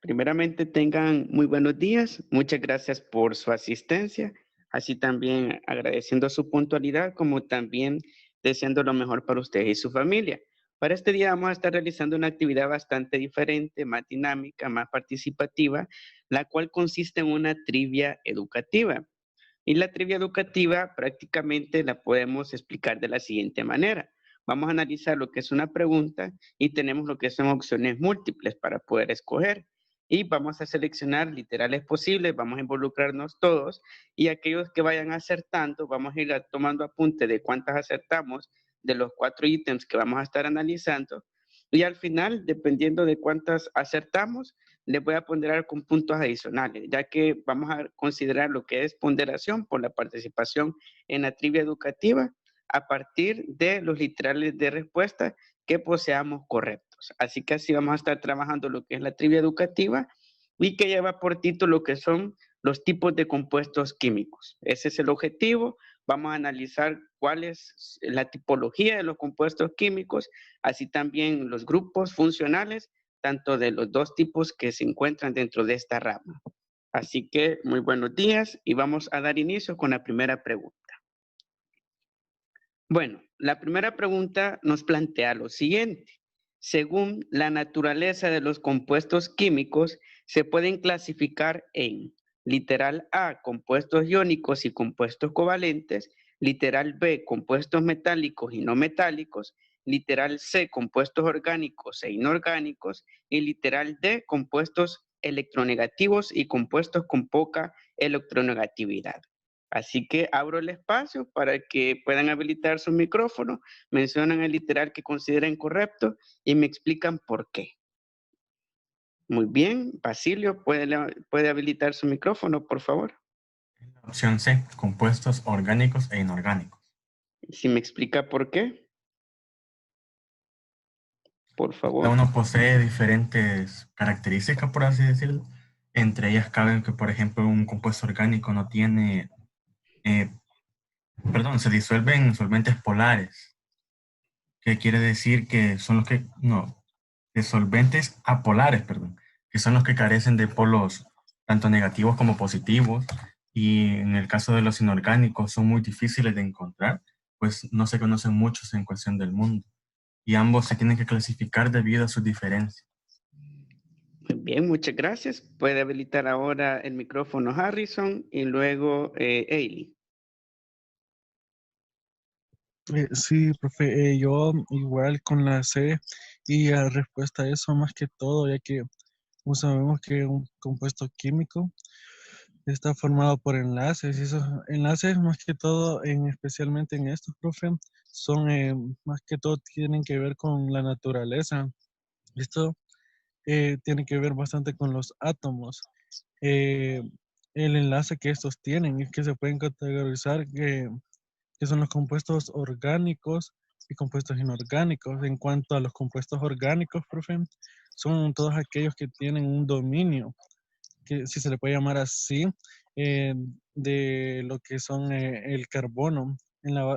Primeramente tengan muy buenos días. Muchas gracias por su asistencia. Así también agradeciendo su puntualidad, como también deseando lo mejor para usted y su familia. Para este día vamos a estar realizando una actividad bastante diferente, más dinámica, más participativa, la cual consiste en una trivia educativa. Y la trivia educativa prácticamente la podemos explicar de la siguiente manera. Vamos a analizar lo que es una pregunta y tenemos lo que son opciones múltiples para poder escoger. Y vamos a seleccionar literales posibles, vamos a involucrarnos todos y aquellos que vayan acertando, vamos a ir tomando apunte de cuántas acertamos de los 4 ítems que vamos a estar analizando. Y al final, dependiendo de cuántas acertamos, les voy a ponderar con puntos adicionales, ya que vamos a considerar lo que es ponderación por la participación en la trivia educativa a partir de los literales de respuesta que poseamos correctos. Así que así vamos a estar trabajando lo que es la trivia educativa y que lleva por título lo que son los tipos de compuestos químicos. Ese es el objetivo. Vamos a analizar cuál es la tipología de los compuestos químicos, así también los grupos funcionales tanto de los dos tipos que se encuentran dentro de esta rama. Así que muy buenos días y vamos a dar inicio con la primera pregunta. Bueno, la primera pregunta nos plantea lo siguiente. Según la naturaleza de los compuestos químicos, se pueden clasificar en literal A, compuestos iónicos y compuestos covalentes, literal B, compuestos metálicos y no metálicos, literal C, compuestos orgánicos e inorgánicos, y literal D, compuestos electronegativos y compuestos con poca electronegatividad. Así que abro el espacio para que puedan habilitar su micrófono, mencionan el literal que consideren correcto y me explican por qué. Muy bien, Basilio, ¿puede habilitar su micrófono, por favor? Opción C, compuestos orgánicos e inorgánicos. Si me explica por qué, por Cada favor. uno posee diferentes características, por así decirlo. Entre ellas caben que, por ejemplo, un compuesto orgánico no tiene, eh, se disuelve en solventes polares, que quiere decir que son los que, no, de solventes apolares, perdón, que son los que carecen de polos tanto negativos como positivos. Y en el caso de los inorgánicos son muy difíciles de encontrar, pues no se conocen muchos en cuestión del mundo. Y ambos se tienen que clasificar debido a sus diferencias. Muy bien, muchas gracias. Puede habilitar ahora el micrófono Harrison y luego Ailey. Sí, profe, yo igual con la C y la respuesta a eso más que todo, ya que como sabemos que un compuesto químico está formado por enlaces y esos enlaces más que todo, especialmente en estos, profe, son más que todo tienen que ver con la naturaleza. Esto tiene que ver bastante con los átomos. Eh, el enlace que estos tienen es que se pueden categorizar que son los compuestos orgánicos y compuestos inorgánicos. En cuanto a los compuestos orgánicos, profe, son todos aquellos que tienen un dominio, que si se le puede llamar así, eh, de lo que son el carbono.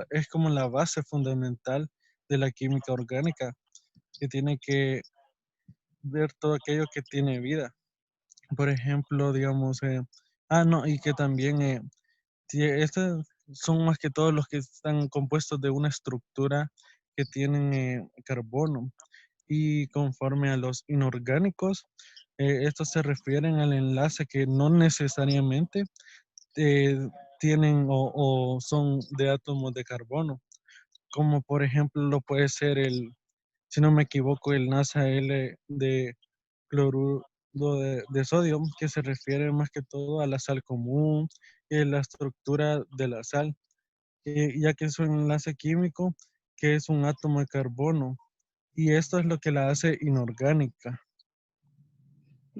Es como la base fundamental de la química orgánica, que tiene que ver todo aquello que tiene vida. Por ejemplo, digamos, no, y que también estos son más que todos los que están compuestos de una estructura que tienen carbono. Y conforme a los inorgánicos, estos se refieren al enlace que no necesariamente eh, tienen o son de átomos de carbono, como por ejemplo lo puede ser si no me equivoco, el NaCl de cloruro de sodio, que se refiere más que todo a la sal común y la estructura de la sal, ya que es un enlace químico que es un átomo de carbono, y esto es lo que la hace inorgánica.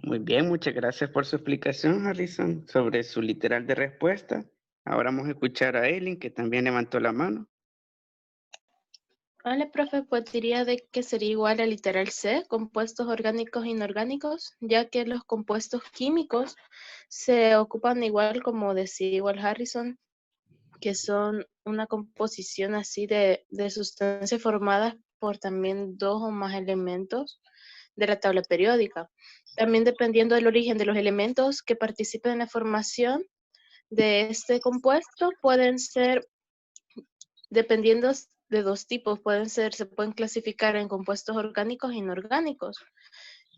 Muy bien, muchas gracias por su explicación, Harrison, sobre su literal de respuesta. Ahora vamos a escuchar a Aileen, que también levantó la mano. Vale, profe, pues diría de que sería igual al literal C, compuestos orgánicos e inorgánicos, ya que los compuestos químicos se ocupan igual, como decía igual Harrison, que son una composición así de sustancias formadas por también dos o más elementos, de la tabla periódica. También dependiendo del origen de los elementos que participen en la formación de este compuesto, pueden ser, dependiendo de dos tipos, se pueden clasificar en compuestos orgánicos e inorgánicos.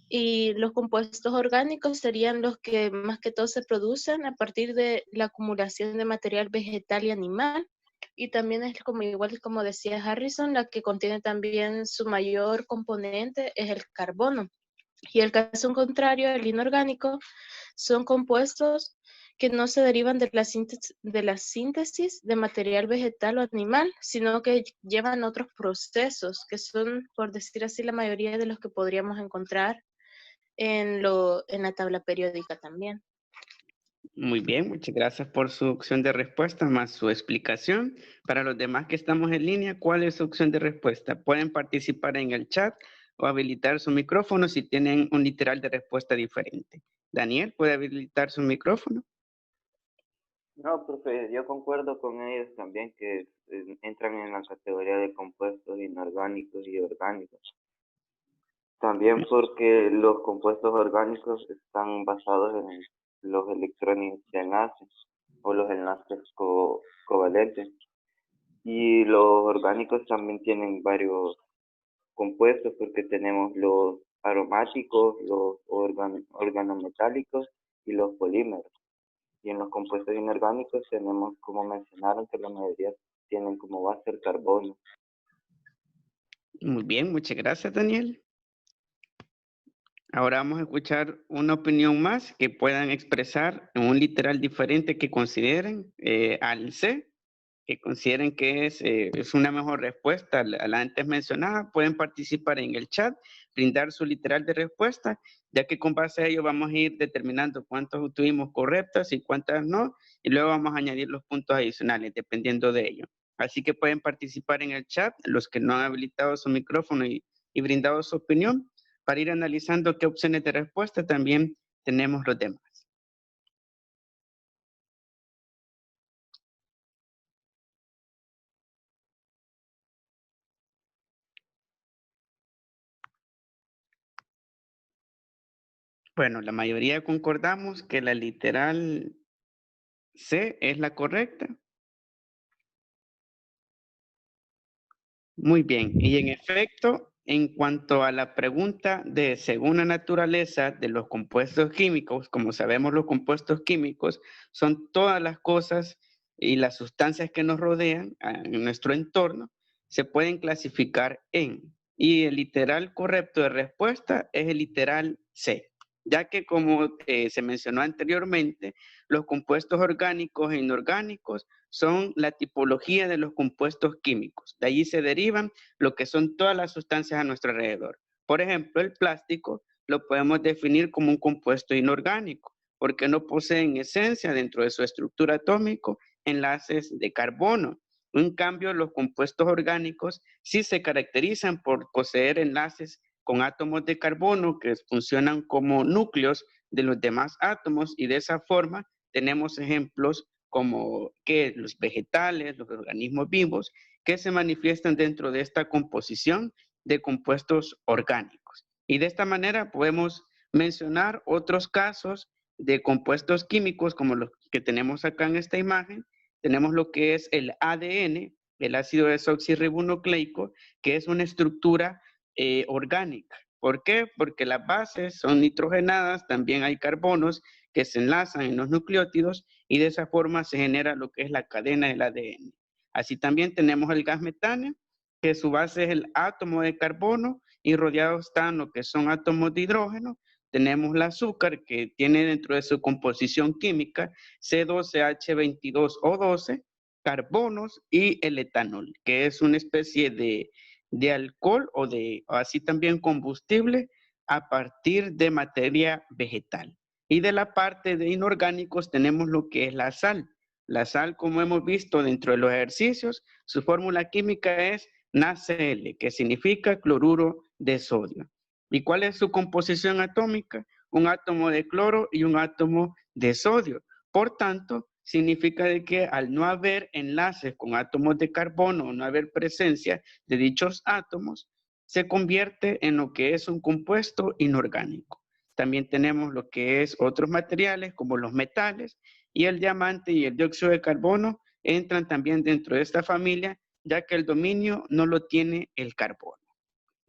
Y los compuestos orgánicos serían los que más que todo se producen a partir de la acumulación de material vegetal y animal. Y también es como igual como decía Harrison, la que contiene también su mayor componente es el carbono. Y el caso contrario, el inorgánico, son compuestos que no se derivan de la síntesis de material vegetal o animal, sino que llevan otros procesos, que son, por decir así, la mayoría de los que podríamos encontrar en la tabla periódica también. Muy bien, muchas gracias por su opción de respuesta más su explicación. Para los demás que estamos en línea, ¿cuál es su opción de respuesta? Pueden participar en el chat o habilitar su micrófono si tienen un literal de respuesta diferente. Daniel, ¿puede habilitar su micrófono? No, profe, yo concuerdo con ellos también que entran en la categoría de compuestos inorgánicos y orgánicos. También porque los compuestos orgánicos están basados en los electrones de enlace o los enlaces covalentes. Y los orgánicos también tienen varios compuestos porque tenemos los aromáticos, los organometálicos y los polímeros. Y en los compuestos inorgánicos tenemos, como mencionaron, que la mayoría tienen como base el carbono. Muy bien, muchas gracias, Daniel. Ahora vamos a escuchar una opinión más que puedan expresar en un literal diferente que consideren al C, que consideren que es una mejor respuesta a la antes mencionada. Pueden participar en el chat, brindar su literal de respuesta, ya que con base a ello vamos a ir determinando cuántos tuvimos correctas y cuántas no, y luego vamos a añadir los puntos adicionales dependiendo de ello. Así que pueden participar en el chat, los que no han habilitado su micrófono y brindado su opinión, para ir analizando qué opciones de respuesta también tenemos los demás. Bueno, la mayoría concordamos que la literal C es la correcta. Muy bien, y en efecto, en cuanto a la pregunta de según la naturaleza de los compuestos químicos, como sabemos, los compuestos químicos son todas las cosas y las sustancias que nos rodean en nuestro entorno, se pueden clasificar en, y el literal correcto de respuesta es el literal C, ya que como se mencionó anteriormente, los compuestos orgánicos e inorgánicos son la tipología de los compuestos químicos. De allí se derivan lo que son todas las sustancias a nuestro alrededor. Por ejemplo, el plástico lo podemos definir como un compuesto inorgánico, porque no posee en esencia dentro de su estructura atómica enlaces de carbono. En cambio, los compuestos orgánicos sí se caracterizan por poseer enlaces con átomos de carbono que funcionan como núcleos de los demás átomos, y de esa forma tenemos ejemplos como que los vegetales, los organismos vivos, que se manifiestan dentro de esta composición de compuestos orgánicos. Y de esta manera podemos mencionar otros casos de compuestos químicos como los que tenemos acá en esta imagen. Tenemos lo que es el ADN, el ácido desoxirribonucleico, que es una estructura orgánica. ¿Por qué? Porque las bases son nitrogenadas, también hay carbonos que se enlazan en los nucleótidos y de esa forma se genera lo que es la cadena del ADN. Así también tenemos el gas metano, que su base es el átomo de carbono y rodeados están lo que son átomos de hidrógeno. Tenemos el azúcar, que tiene dentro de su composición química C12H22O12, carbonos, y el etanol, que es una especie de alcohol o así también combustible a partir de materia vegetal. Y de la parte de inorgánicos tenemos lo que es la sal. La sal, como hemos visto dentro de los ejercicios, su fórmula química es NaCl, que significa cloruro de sodio. ¿Y cuál es su composición atómica? Un átomo de cloro y un átomo de sodio. Por tanto, significa de que al no haber enlaces con átomos de carbono, o no haber presencia de dichos átomos, se convierte en lo que es un compuesto inorgánico. También tenemos lo que es otros materiales como los metales, y el diamante y el dióxido de carbono entran también dentro de esta familia, ya que el dominio no lo tiene el carbono.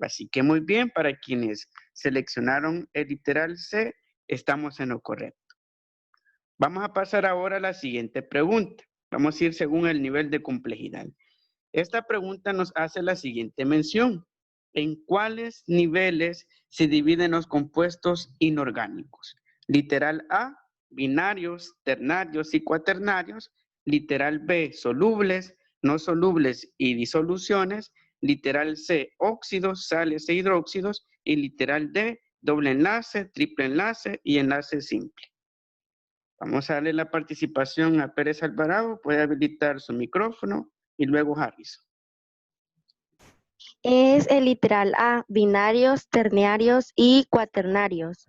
Así que muy bien, para quienes seleccionaron el literal C, estamos en lo correcto. Vamos a pasar ahora a la siguiente pregunta. Vamos a ir según el nivel de complejidad. Esta pregunta nos hace la siguiente mención. ¿En cuáles niveles se dividen los compuestos inorgánicos? Literal A, binarios, ternarios y cuaternarios. Literal B, solubles, no solubles y disoluciones. Literal C, óxidos, sales e hidróxidos. Y literal D, doble enlace, triple enlace y enlace simple. Vamos a darle la participación a Pérez Alvarado. Puede habilitar su micrófono y luego Harrison. Es el literal A, binarios, ternarios y cuaternarios.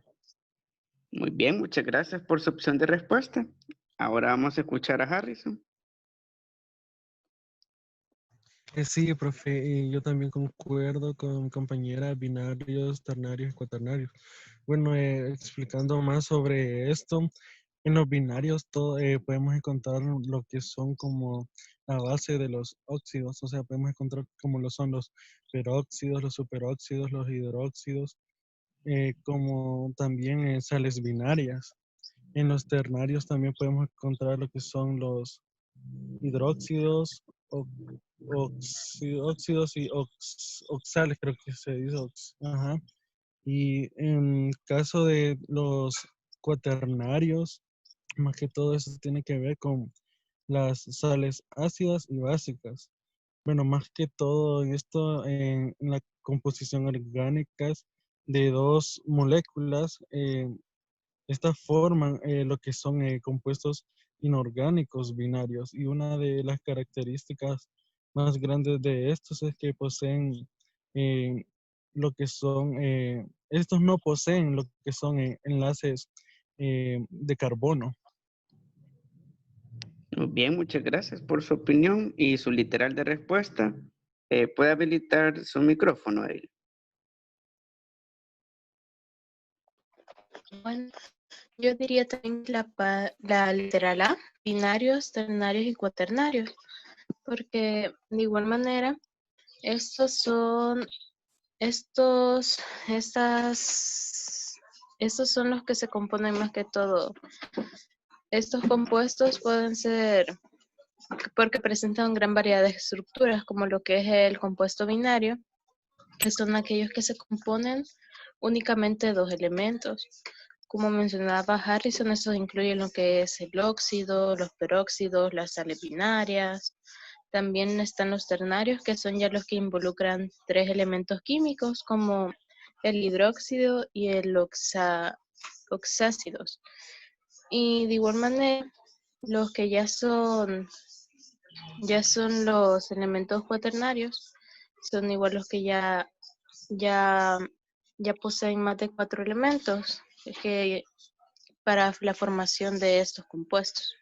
Muy bien, muchas gracias por su opción de respuesta. Ahora vamos a escuchar a Harrison. Sí, profe, yo también concuerdo con mi compañera, binarios, ternarios y cuaternarios. Bueno, explicando más sobre esto, en los binarios podemos encontrar lo que son como la base de los óxidos, o sea, podemos encontrar como lo son los peróxidos, los superóxidos, los hidróxidos, como también sales binarias. En los ternarios también podemos encontrar lo que son los hidróxidos, óxidos y oxales, creo que se dice. Ajá. Y en caso de los cuaternarios, más que todo eso tiene que ver con las sales ácidas y básicas. Bueno, más que todo esto en la composición orgánica de dos moléculas, estas forman lo que son compuestos inorgánicos binarios, y una de las características más grandes de estos es que poseen eh, lo que son, estos no poseen lo que son enlaces de carbono. Muy bien, muchas gracias por su opinión y su literal de respuesta. ¿Puede habilitar su micrófono, Ariel? Bueno, yo diría también la literal A, binarios, ternarios y cuaternarios, porque de igual manera estos son, estos, estos son los que se componen más que todo. Estos compuestos pueden ser porque presentan gran variedad de estructuras, como lo que es el compuesto binario, que son aquellos que se componen únicamente de dos elementos. Como mencionaba Harrison, estos incluyen lo que es el óxido, los peróxidos, las sales binarias. También están los ternarios, que son ya los que involucran tres elementos químicos, como el hidróxido y el oxácidos. Y de igual manera, los que ya son los elementos cuaternarios, son igual los que ya, ya poseen más de 4 elementos que para la formación de estos compuestos.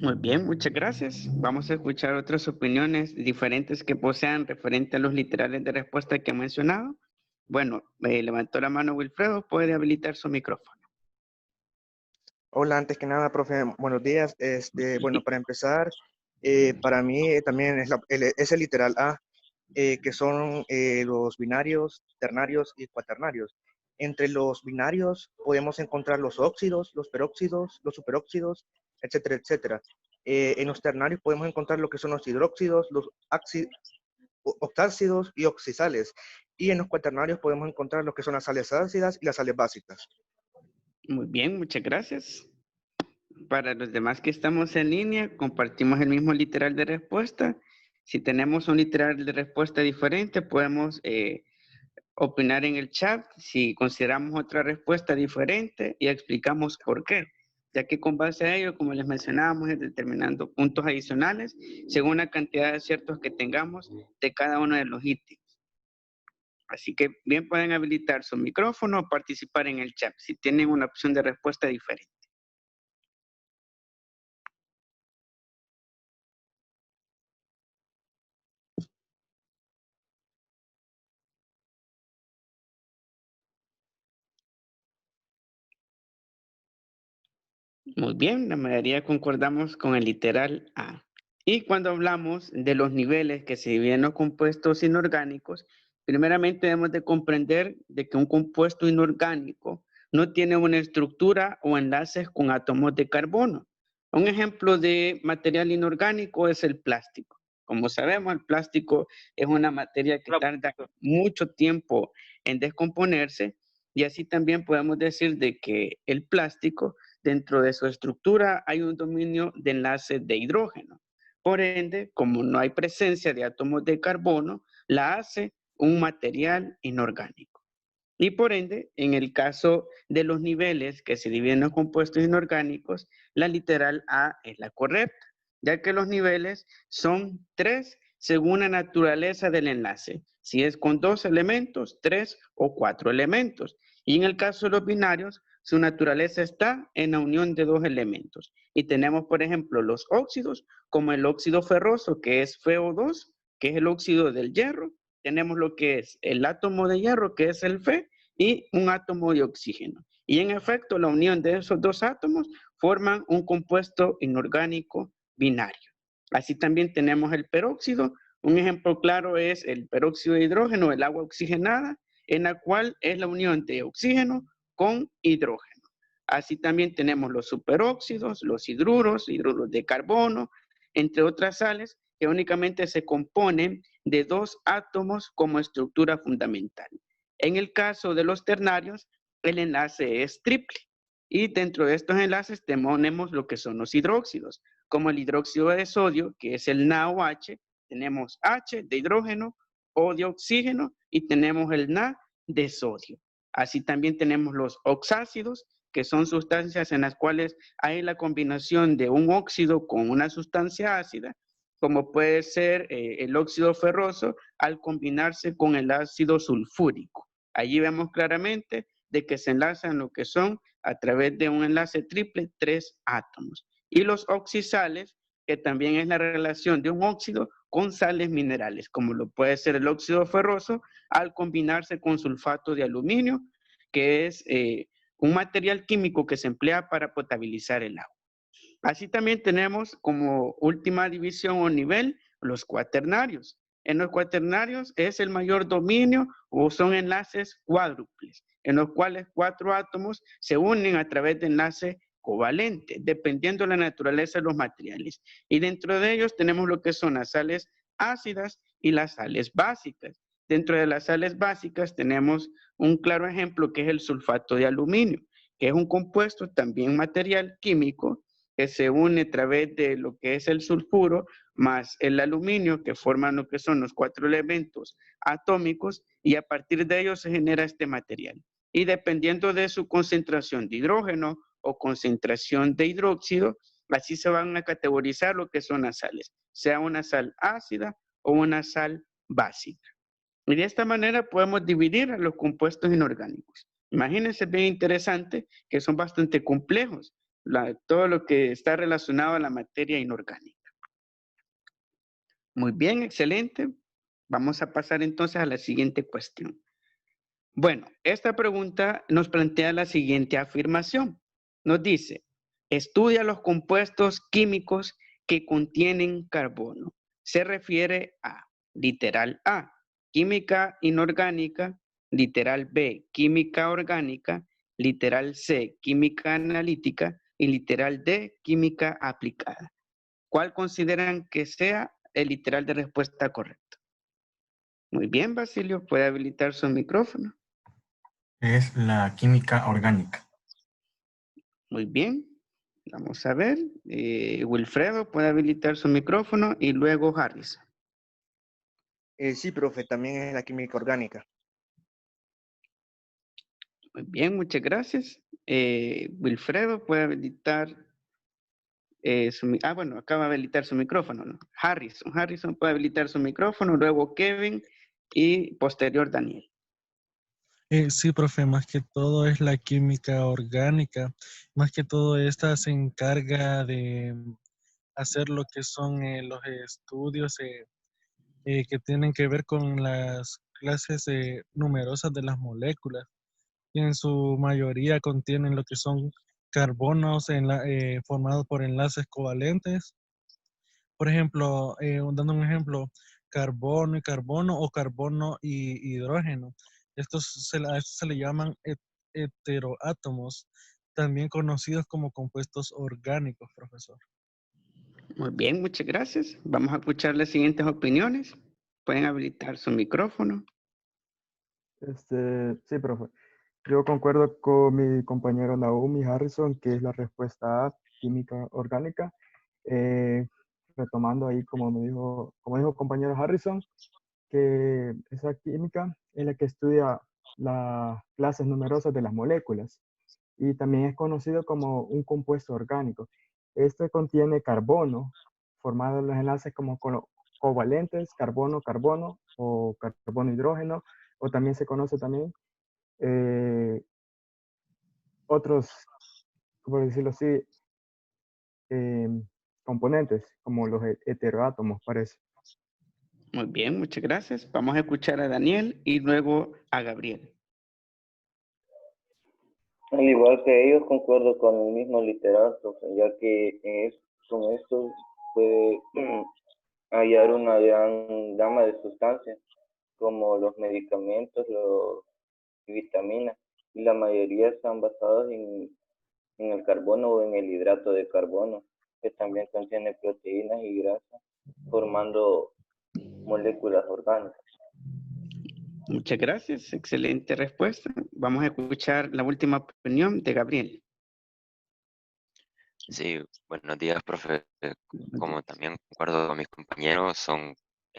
Muy bien, muchas gracias. Vamos a escuchar otras opiniones diferentes que posean referente a los literales de respuesta que he mencionado. Bueno, levantó la mano Wilfredo, puede habilitar su micrófono. Hola, antes que nada, profe, buenos días. Bueno, para empezar, para mí también es el literal A, que son los binarios, ternarios y cuaternarios. Entre los binarios podemos encontrar los óxidos, los peróxidos, los superóxidos, etcétera, etcétera. En los ternarios podemos encontrar lo que son los hidróxidos, los oxácidos y oxisales. Y en los cuaternarios podemos encontrar lo que son las sales ácidas y las sales básicas. Muy bien, muchas gracias. Para los demás que estamos en línea, compartimos el mismo literal de respuesta. Si tenemos un literal de respuesta diferente, podemos opinar en el chat si consideramos otra respuesta diferente y explicamos por qué, ya que con base a ello, como les mencionábamos, es determinando puntos adicionales según la cantidad de aciertos que tengamos de cada uno de los ítems. Así que bien pueden habilitar su micrófono o participar en el chat si tienen una opción de respuesta diferente. Muy bien, la mayoría concordamos con el literal A. Y cuando hablamos de los niveles que se dividen los compuestos inorgánicos, primeramente debemos de comprender de que un compuesto inorgánico no tiene una estructura o enlaces con átomos de carbono. Un ejemplo de material inorgánico es el plástico. Como sabemos, el plástico es una materia que tarda mucho tiempo en descomponerse y así también podemos decir de que el plástico dentro de su estructura hay un dominio de enlace de hidrógeno. Por ende, como no hay presencia de átomos de carbono, la hace un material inorgánico. Y por ende, en el caso de los niveles que se dividen los compuestos inorgánicos, la literal A es la correcta, ya que los niveles son 3 según la naturaleza del enlace. Si es con 2 elementos, 3 o 4 elementos. Y en el caso de los binarios, su naturaleza está en la unión de 2 elementos. Y tenemos, por ejemplo, los óxidos, como el óxido ferroso, que es FeO2, que es el óxido del hierro. Tenemos lo que es el átomo de hierro, que es el Fe, y un átomo de oxígeno. Y en efecto, la unión de esos dos átomos forman un compuesto inorgánico binario. Así también tenemos el peróxido. Un ejemplo claro es el peróxido de hidrógeno, el agua oxigenada, en la cual es la unión de oxígeno con hidrógeno. Así también tenemos los superóxidos, los hidruros de carbono, entre otras sales que únicamente se componen de 2 átomos como estructura fundamental. En el caso de los ternarios, el enlace es triple. Y dentro de estos enlaces tenemos lo que son los hidróxidos, como el hidróxido de sodio, que es el NaOH, tenemos H de hidrógeno, O de oxígeno y tenemos el Na de sodio. Así también tenemos los oxácidos, que son sustancias en las cuales hay la combinación de un óxido con una sustancia ácida, como puede ser el óxido ferroso al combinarse con el ácido sulfúrico. Allí vemos claramente de que se enlazan lo que son a través de un enlace triple 3 átomos. Y los oxisales, que también es la relación de un óxido con sales minerales, como lo puede ser el óxido ferroso al combinarse con sulfato de aluminio, que es un material químico que se emplea para potabilizar el agua. Así también tenemos como última división o nivel los cuaternarios. En los cuaternarios es el mayor dominio o son enlaces cuádruples, en los cuales 4 átomos se unen a través de enlace covalente, dependiendo de la naturaleza de los materiales. Y dentro de ellos tenemos lo que son las sales ácidas y las sales básicas. Dentro de las sales básicas tenemos un claro ejemplo que es el sulfato de aluminio, que es un compuesto también material químico que se une a través de lo que es el sulfuro más el aluminio, que forman lo que son los 4 elementos atómicos, y a partir de ellos se genera este material. Y dependiendo de su concentración de hidrógeno o concentración de hidróxido, así se van a categorizar lo que son las sales, sea una sal ácida o una sal básica. Y de esta manera podemos dividir a los compuestos inorgánicos. Imagínense, bien interesante, que son bastante complejos, todo lo que está relacionado a la materia inorgánica. Muy bien, excelente. Vamos a pasar entonces a la siguiente cuestión. Bueno, esta pregunta nos plantea la siguiente afirmación. Nos dice, estudia los compuestos químicos que contienen carbono. Se refiere a, literal A, química inorgánica, literal B, química orgánica, literal C, química analítica y literal D, química aplicada. ¿Cuál consideran que sea el literal de respuesta correcto? Muy bien, Basilio, puede habilitar su micrófono. Es la química orgánica. Muy bien, vamos a ver. Wilfredo puede habilitar su micrófono y luego Harris. Sí, profe, también es la química orgánica. Muy bien, muchas gracias. Wilfredo puede habilitar bueno, acaba de habilitar su micrófono, ¿no? Harrison puede habilitar su micrófono, luego Kevin y posterior Daniel. Sí, profe, más que todo es la química orgánica. Más que todo esta se encarga de hacer lo que son los estudios que tienen que ver con las clases numerosas de las moléculas, y en su mayoría contienen lo que son carbonos formados por enlaces covalentes. Por ejemplo, dando un ejemplo, carbono y carbono o carbono y hidrógeno. A estos se le llaman heteroátomos, también conocidos como compuestos orgánicos, profesor. Muy bien, muchas gracias. Vamos a escuchar las siguientes opiniones. Pueden habilitar su micrófono. Sí, profe. Yo concuerdo con mi compañero Naomi Harrison, que es la respuesta A, química orgánica. Retomando ahí, como dijo compañero Harrison, que esa química es la que estudia las clases numerosas de las moléculas y también es conocido como un compuesto orgánico. Este contiene carbono, formado en los enlaces como covalentes, carbono-carbono o carbono-hidrógeno, o también se conoce también otros, por decirlo así, componentes, como los heteroátomos, parece. Muy bien, muchas gracias. Vamos a escuchar a Daniel y luego a Gabriel. Al igual que ellos, concuerdo con el mismo literato, ya que con esto puede hallar una gran gama de sustancias, como los medicamentos, los vitaminas, y la mayoría están basados en el carbono o en el hidrato de carbono, que también contiene proteínas y grasas, formando moléculas orgánicas. Muchas gracias, excelente respuesta. Vamos a escuchar la última opinión de Gabriel. Sí, buenos días, profe. Como también concuerdo con mis compañeros,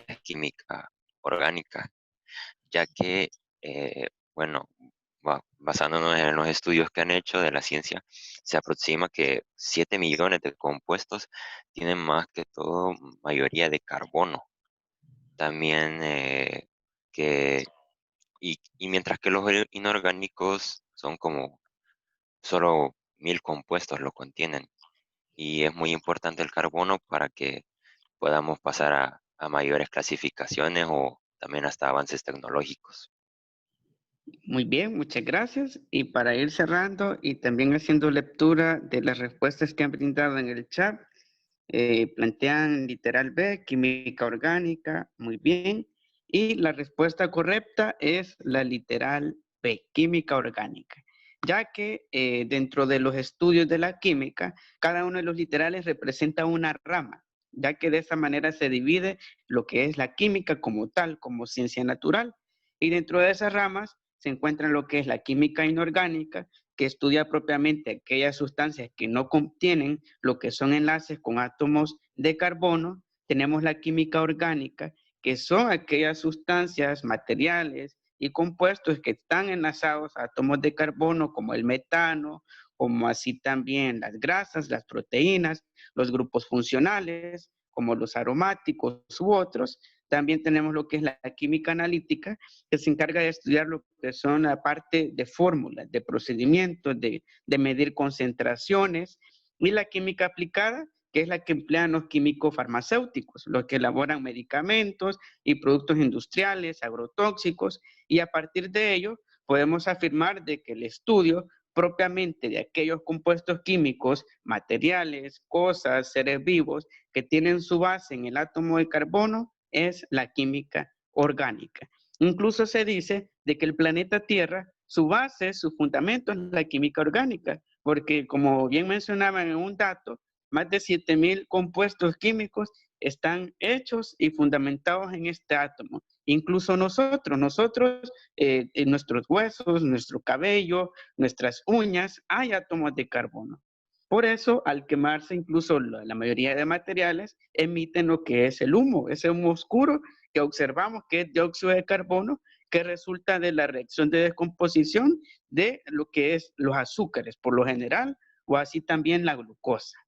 es química orgánica, ya que, bueno, basándonos en los estudios que han hecho de la ciencia, se aproxima que 7 millones de compuestos tienen más que todo mayoría de carbono. También y mientras que los inorgánicos son como solo 1000 compuestos lo contienen. Y es muy importante el carbono para que podamos pasar a mayores clasificaciones o también hasta avances tecnológicos. Muy bien, muchas gracias. Y para ir cerrando y también haciendo lectura de las respuestas que han brindado en el chat, plantean literal B, química orgánica, muy bien. Y la respuesta correcta es la literal B, química orgánica, ya que dentro de los estudios de la química, cada uno de los literales representa una rama, ya que de esa manera se divide lo que es la química como tal, como ciencia natural. Y dentro de esas ramas se encuentra lo que es la química inorgánica, que estudia propiamente aquellas sustancias que no contienen lo que son enlaces con átomos de carbono. Tenemos la química orgánica, que son aquellas sustancias, materiales y compuestos que están enlazados a átomos de carbono, como el metano, como así también las grasas, las proteínas, los grupos funcionales, como los aromáticos u otros. También tenemos lo que es la química analítica, que se encarga de estudiar lo que son la parte de fórmulas, de procedimientos, de medir concentraciones, y la química aplicada, que es la que emplean los químicos farmacéuticos, los que elaboran medicamentos y productos industriales, agrotóxicos, y a partir de ello podemos afirmar de que el estudio propiamente de aquellos compuestos químicos, materiales, cosas, seres vivos, que tienen su base en el átomo de carbono, es la química orgánica. Incluso se dice de que el planeta Tierra, su base, su fundamento es la química orgánica, porque como bien mencionaban en un dato, más de 7000 compuestos químicos están hechos y fundamentados en este átomo. Incluso nosotros, en nuestros huesos, nuestro cabello, nuestras uñas, hay átomos de carbono. Por eso, al quemarse, incluso la mayoría de materiales emiten lo que es el humo, ese humo oscuro que observamos que es dióxido de carbono, que resulta de la reacción de descomposición de lo que es los azúcares, por lo general, o así también la glucosa.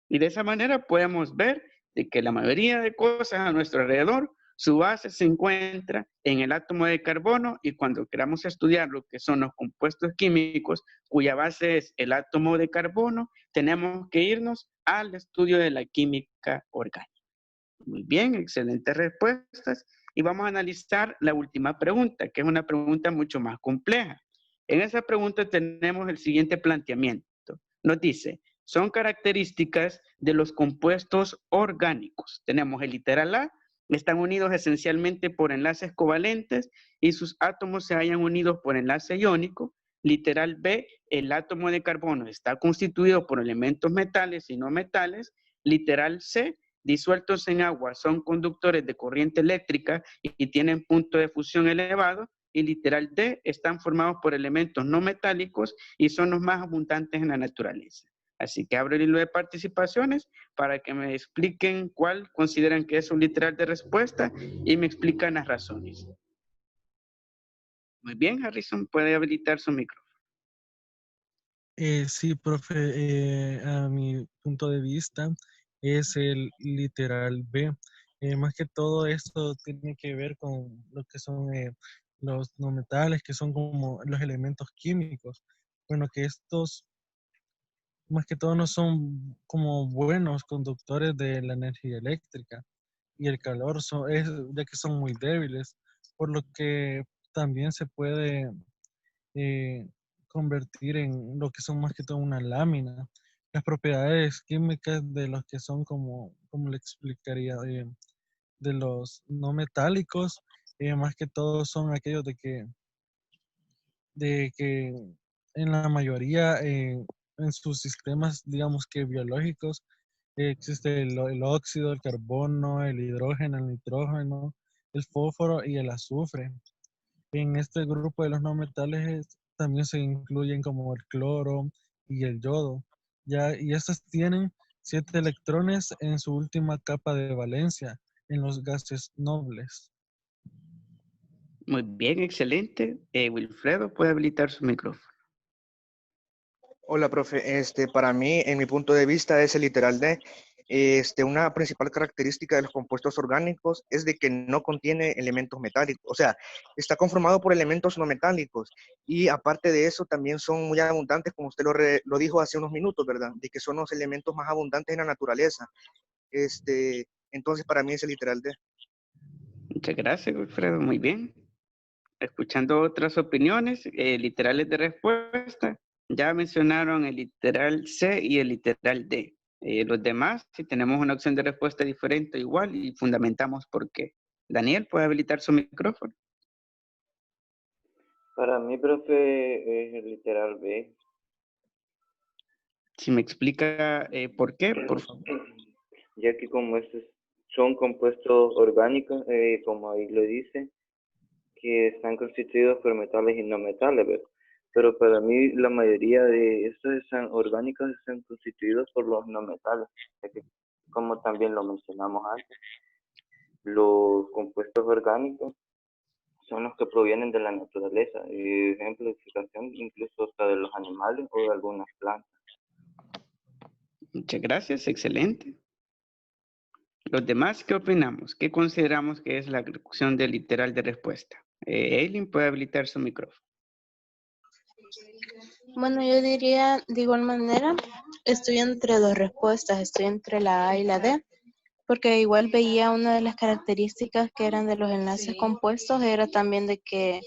Y de esa manera podemos ver de que la mayoría de cosas a nuestro alrededor, su base se encuentra en el átomo de carbono, y cuando queramos estudiar lo que son los compuestos químicos cuya base es el átomo de carbono, tenemos que irnos al estudio de la química orgánica. Muy bien, excelentes respuestas. Y vamos a analizar la última pregunta, que es una pregunta mucho más compleja. En esa pregunta tenemos el siguiente planteamiento. Nos dice, son características de los compuestos orgánicos. Tenemos el literal A, están unidos esencialmente por enlaces covalentes y sus átomos se hallan unidos por enlace iónico. Literal B, el átomo de carbono está constituido por elementos metales y no metales. Literal C, disueltos en agua son conductores de corriente eléctrica y tienen punto de fusión elevado. Y literal D, están formados por elementos no metálicos y son los más abundantes en la naturaleza. Así que abro el hilo de participaciones para que me expliquen cuál consideran que es un literal de respuesta y me explican las razones. Muy bien, Harrison, puede habilitar su micrófono. Sí, profe, a mi punto de vista es el literal B. Más que todo esto tiene que ver con lo que son los no metales, que son como los elementos químicos. Bueno, que estos más que todo no son como buenos conductores de la energía eléctrica y el calor, ya que son muy débiles, por lo que también se puede eh, convertir en lo que son más que todo una lámina. Las propiedades químicas de los que son como le explicaría, de los no metálicos, más que todo son aquellos de que en la mayoría, en sus sistemas, digamos que biológicos, existe el óxido, el carbono, el hidrógeno, el nitrógeno, el fósforo y el azufre. En este grupo de los no metales también se incluyen como el cloro y el yodo, y estos tienen 7 electrones en su última capa de valencia en los gases nobles. Muy bien, excelente. Wilfredo, puede habilitar su micrófono. Hola, profe. Para mí, en mi punto de vista, es el literal D. Una principal característica de los compuestos orgánicos es de que no contiene elementos metálicos, o sea, está conformado por elementos no metálicos y aparte de eso también son muy abundantes, como usted lo dijo hace unos minutos, ¿verdad? De que son los elementos más abundantes en la naturaleza. Entonces, para mí es el literal D. Muchas gracias, Wilfredo. Muy bien. Escuchando otras opiniones, literales de respuesta, ya mencionaron el literal C y el literal D. Los demás, si tenemos una opción de respuesta diferente, igual, y fundamentamos por qué. Daniel, ¿puede habilitar su micrófono? Para mí, profe, es el literal B. Si me explica por qué, por favor. Ya que como estos son compuestos orgánicos, como ahí lo dice, que están constituidos por metales y no metales, ¿verdad? Pero para mí la mayoría de estos orgánicos están constituidos por los no metales, ya que como también lo mencionamos antes, los compuestos orgánicos son los que provienen de la naturaleza, ejemplificación incluso hasta de los animales o de algunas plantas. Muchas gracias, excelente. Los demás, ¿qué opinamos? ¿Qué consideramos que es la ejecución del literal de respuesta? Eileen, puede habilitar su micrófono. Bueno, yo diría de igual manera, estoy entre dos respuestas, estoy entre la A y la D, porque igual veía una de las características que eran de los enlaces compuestos, era también de que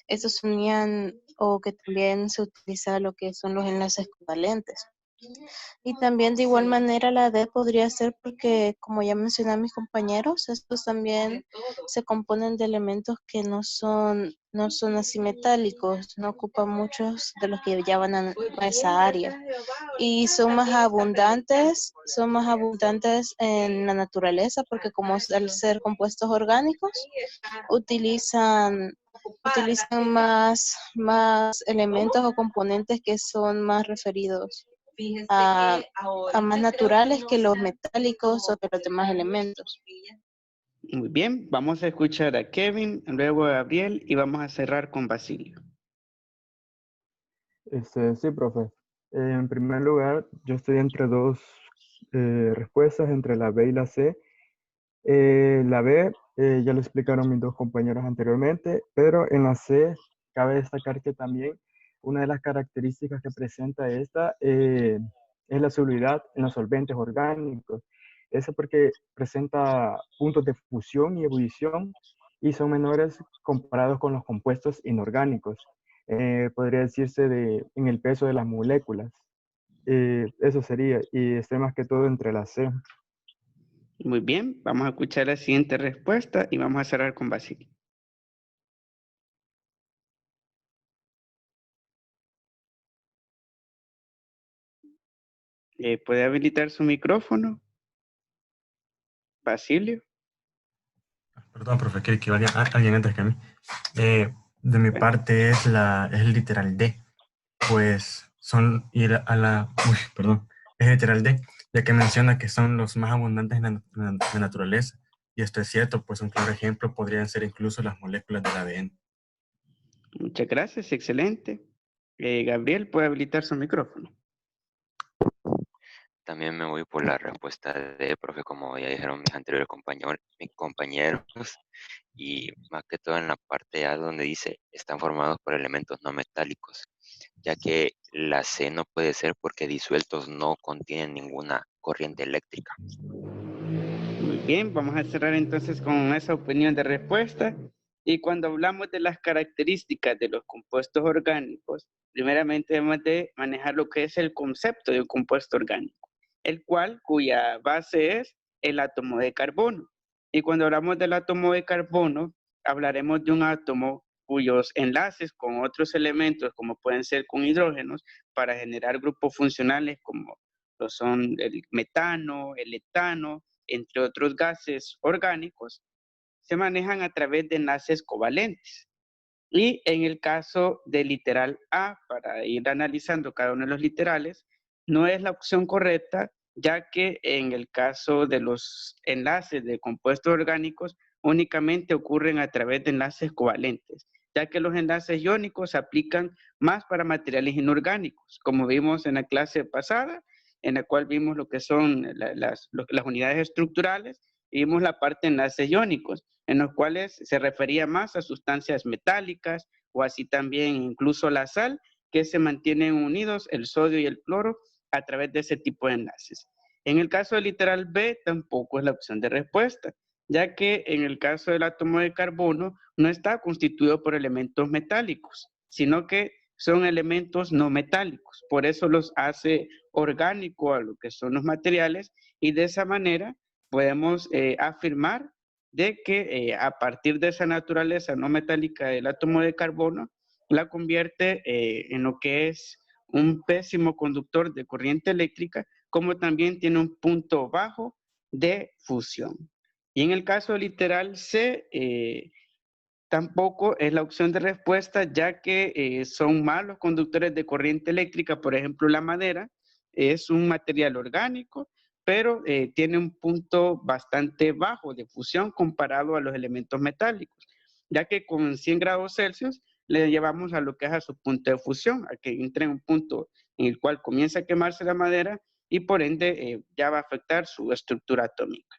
estos se unían o que también se utiliza lo que son los enlaces covalentes. Y también de igual manera la D podría ser porque, como ya mencionaron mis compañeros, estos también se componen de elementos que no son así metálicos, no ocupan muchos de los que ya van a esa área. Y son más abundantes en la naturaleza porque como al ser compuestos orgánicos, utilizan más elementos o componentes que son más referidos a más naturales que los metálicos o que los demás elementos. Muy bien, vamos a escuchar a Kevin, luego a Gabriel y vamos a cerrar con Basilio. Sí, profe. En primer lugar, yo estoy entre dos respuestas, entre la B y la C. La B, ya lo explicaron mis dos compañeros anteriormente, pero en la C cabe destacar que también una de las características que presenta esta es la solubilidad en los solventes orgánicos. Eso porque presenta puntos de fusión y ebullición y son menores comparados con los compuestos inorgánicos. Podría decirse en el peso de las moléculas. Eso sería, y esté más que todo entre la C. Muy bien, vamos a escuchar la siguiente respuesta y vamos a cerrar con Basilio. ¿Puede habilitar su micrófono? Basilio. Perdón, profe, que alguien antes que a mí. De mi parte es el literal D. Pues son ir a la... Uy, perdón. Es literal D, ya que menciona que son los más abundantes en la naturaleza. Y esto es cierto, pues un claro ejemplo podrían ser incluso las moléculas del ADN. Muchas gracias, excelente. Gabriel, ¿puede habilitar su micrófono? También me voy por la respuesta de profe, como ya dijeron mis anteriores compañeros, y más que todo en la parte A donde dice están formados por elementos no metálicos, ya que la C no puede ser porque disueltos no contienen ninguna corriente eléctrica. Muy bien, vamos a cerrar entonces con esa opinión de respuesta. Y cuando hablamos de las características de los compuestos orgánicos, primeramente debemos de manejar lo que es el concepto de un compuesto orgánico, cuya base es el átomo de carbono. Y cuando hablamos del átomo de carbono, hablaremos de un átomo cuyos enlaces con otros elementos, como pueden ser con hidrógenos, para generar grupos funcionales como lo son el metano, el etano, entre otros gases orgánicos, se manejan a través de enlaces covalentes. Y en el caso del literal A, para ir analizando cada uno de los literales, no es la opción correcta, ya que en el caso de los enlaces de compuestos orgánicos únicamente ocurren a través de enlaces covalentes, ya que los enlaces iónicos se aplican más para materiales inorgánicos, como vimos en la clase pasada, en la cual vimos lo que son las unidades estructurales y vimos la parte de enlaces iónicos, en los cuales se refería más a sustancias metálicas o así también incluso la sal, que se mantienen unidos, el sodio y el cloro, a través de ese tipo de enlaces. En el caso del literal B, tampoco es la opción de respuesta, ya que en el caso del átomo de carbono no está constituido por elementos metálicos, sino que son elementos no metálicos. Por eso los hace orgánico a lo que son los materiales y de esa manera podemos afirmar de que a partir de esa naturaleza no metálica del átomo de carbono, la convierte en lo que es un pésimo conductor de corriente eléctrica, como también tiene un punto bajo de fusión. Y en el caso literal C, tampoco es la opción de respuesta, ya que son malos conductores de corriente eléctrica. Por ejemplo, la madera es un material orgánico, pero tiene un punto bastante bajo de fusión comparado a los elementos metálicos, ya que con 100 grados Celsius le llevamos a lo que es a su punto de fusión, a que entre en un punto en el cual comienza a quemarse la madera y por ende ya va a afectar su estructura atómica.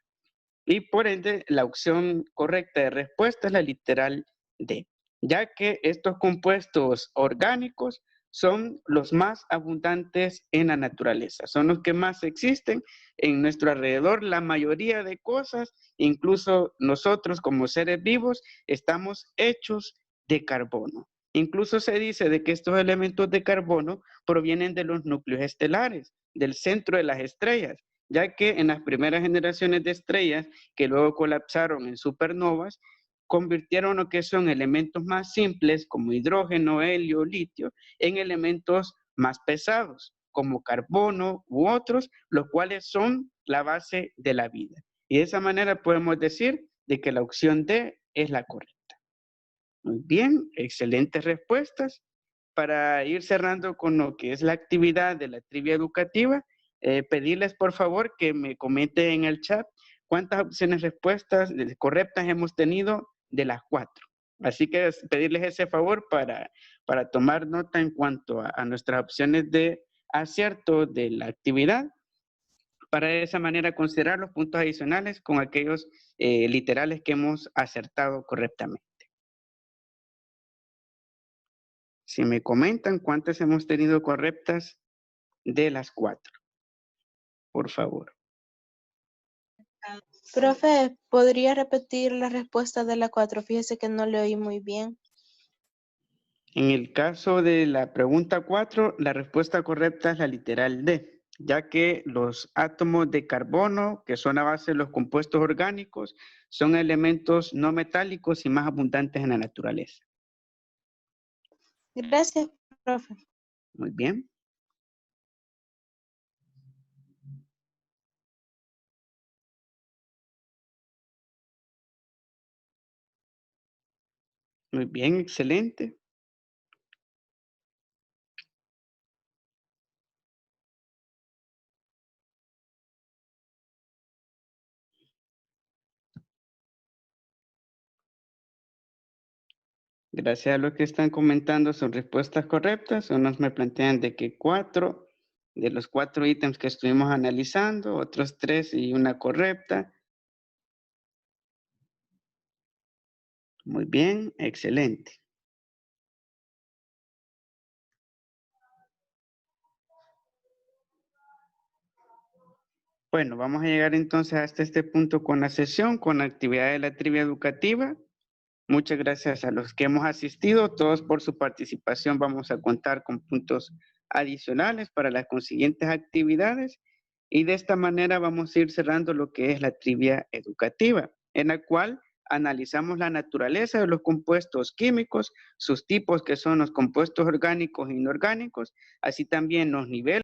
Y por ende, la opción correcta de respuesta es la literal D, ya que estos compuestos orgánicos son los más abundantes en la naturaleza, son los que más existen en nuestro alrededor. La mayoría de cosas, incluso nosotros como seres vivos, estamos hechos de carbono. Incluso se dice de que estos elementos de carbono provienen de los núcleos estelares, del centro de las estrellas, ya que en las primeras generaciones de estrellas que luego colapsaron en supernovas, convirtieron lo que son elementos más simples como hidrógeno, helio, litio, en elementos más pesados como carbono u otros, los cuales son la base de la vida. Y de esa manera podemos decir de que la opción D es la correcta. Muy bien, excelentes respuestas. Para ir cerrando con lo que es la actividad de la trivia educativa, pedirles por favor que me comenten en el chat cuántas opciones respuestas correctas hemos tenido de las 4. Así que pedirles ese favor para tomar nota en cuanto a nuestras opciones de acierto de la actividad, para de esa manera considerar los puntos adicionales con aquellos literales que hemos acertado correctamente. Si me comentan cuántas hemos tenido correctas de las 4, por favor. Profe, ¿podría repetir la respuesta de la 4? Fíjese que no le oí muy bien. En el caso de la pregunta 4, la respuesta correcta es la literal D, ya que los átomos de carbono, que son a base de los compuestos orgánicos, son elementos no metálicos y más abundantes en la naturaleza. Gracias, profe. Muy bien. Muy bien, excelente. Gracias a lo que están comentando son respuestas correctas. Unos me plantean de que 4 de los 4 ítems que estuvimos analizando, otros 3 y una correcta. Muy bien, excelente. Bueno, vamos a llegar entonces hasta este punto con la sesión, con la actividad de la trivia educativa. Muchas gracias a los que hemos asistido, todos por su participación. Vamos a contar con puntos adicionales para las consiguientes actividades y de esta manera vamos a ir cerrando lo que es la trivia educativa, en la cual analizamos la naturaleza de los compuestos químicos, sus tipos que son los compuestos orgánicos e inorgánicos, así también los niveles